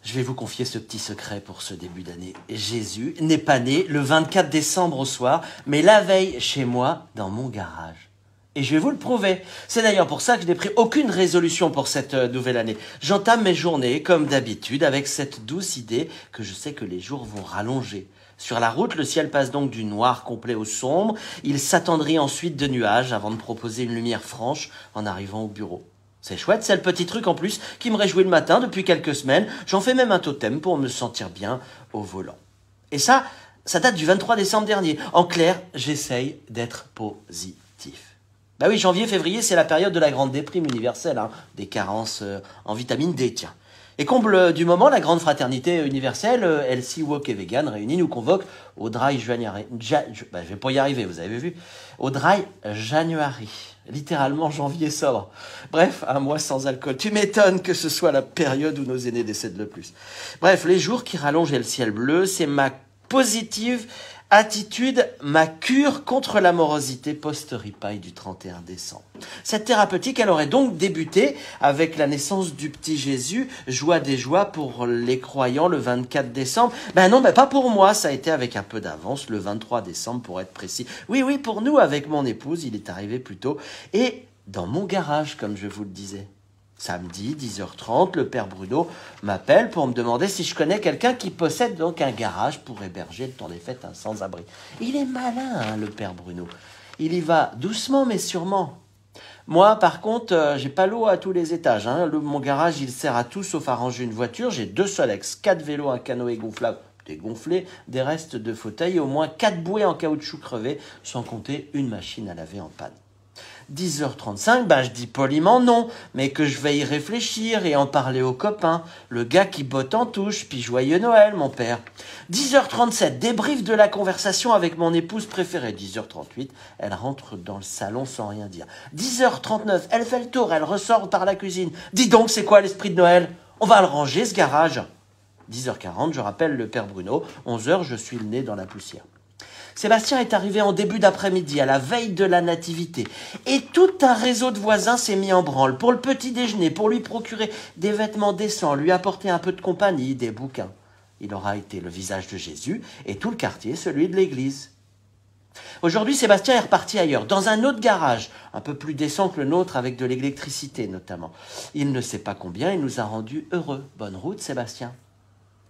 Je vais vous confier ce petit secret pour ce début d'année. Jésus n'est pas né le 24 décembre au soir, mais la veille chez moi, dans mon garage. Et je vais vous le prouver. C'est d'ailleurs pour ça que je n'ai pris aucune résolution pour cette nouvelle année. J'entame mes journées, comme d'habitude, avec cette douce idée que je sais que les jours vont rallonger. Sur la route, le ciel passe donc du noir complet au sombre. Il s'attendrit ensuite de nuages avant de proposer une lumière franche en arrivant au bureau. C'est chouette, c'est le petit truc en plus qui me réjouit le matin depuis quelques semaines. J'en fais même un totem pour me sentir bien au volant. Et ça date du 23 décembre dernier. En clair, j'essaye d'être positif. Bah oui, janvier, février, c'est la période de la grande déprime universelle, des carences en vitamine D, tiens. Et comble du moment, la grande fraternité universelle, Healthy Wok et Vegan, réunis, nous convoque au Dry January. Je vais pas y arriver, vous avez vu. Au Dry January. Littéralement janvier sobre. Bref, un mois sans alcool. Tu m'étonnes que ce soit la période où nos aînés décèdent le plus. Bref, les jours qui rallongent et le ciel bleu, c'est ma positive attitude, ma cure contre la morosité post-ripaille du 31 décembre. Cette thérapeutique, elle aurait donc débuté avec la naissance du petit Jésus, joie des joies pour les croyants le 24 décembre. Ben non, pas pour moi, ça a été avec un peu d'avance, le 23 décembre pour être précis. Oui, pour nous, avec mon épouse, il est arrivé plus tôt. Et dans mon garage, comme je vous le disais. Samedi, 10h30, le père Bruno m'appelle pour me demander si je connais quelqu'un qui possède donc un garage pour héberger le temps des fêtes un sans-abri. Il est malin, le père Bruno. Il y va doucement mais sûrement. Moi, par contre, j'ai pas l'eau à tous les étages. Mon garage, il sert à tout sauf à ranger une voiture. J'ai 2 Solex, 4 vélos, un canoë gonflable dégonflé, des restes de fauteuils et au moins 4 bouées en caoutchouc crevé, sans compter une machine à laver en panne. 10h35, je dis poliment non, mais que je vais y réfléchir et en parler aux copains. Le gars qui botte en touche, puis joyeux Noël, mon père. 10h37, débrief de la conversation avec mon épouse préférée. 10h38, elle rentre dans le salon sans rien dire. 10h39, elle fait le tour, elle ressort par la cuisine. Dis donc, c'est quoi l'esprit de Noël? On va le ranger, ce garage. 10h40, je rappelle le père Bruno. 11h, je suis le nez dans la poussière. Sébastien est arrivé en début d'après-midi, à la veille de la nativité. Et tout un réseau de voisins s'est mis en branle pour le petit déjeuner, pour lui procurer des vêtements décents, lui apporter un peu de compagnie, des bouquins. Il aura été le visage de Jésus et tout le quartier, celui de l'église. Aujourd'hui, Sébastien est reparti ailleurs, dans un autre garage, un peu plus décent que le nôtre, avec de l'électricité notamment. Il ne sait pas combien, il nous a rendus heureux. Bonne route, Sébastien.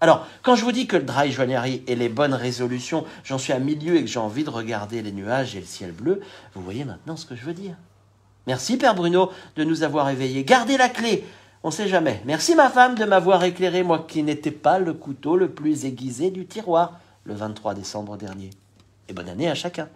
Alors, quand je vous dis que le Dry January et les bonnes résolutions, j'en suis à milieu et que j'ai envie de regarder les nuages et le ciel bleu, vous voyez maintenant ce que je veux dire. Merci, Père Bruno, de nous avoir éveillés. Gardez la clé, on ne sait jamais. Merci, ma femme, de m'avoir éclairé, moi qui n'étais pas le couteau le plus aiguisé du tiroir, le 23 décembre dernier. Et bonne année à chacun.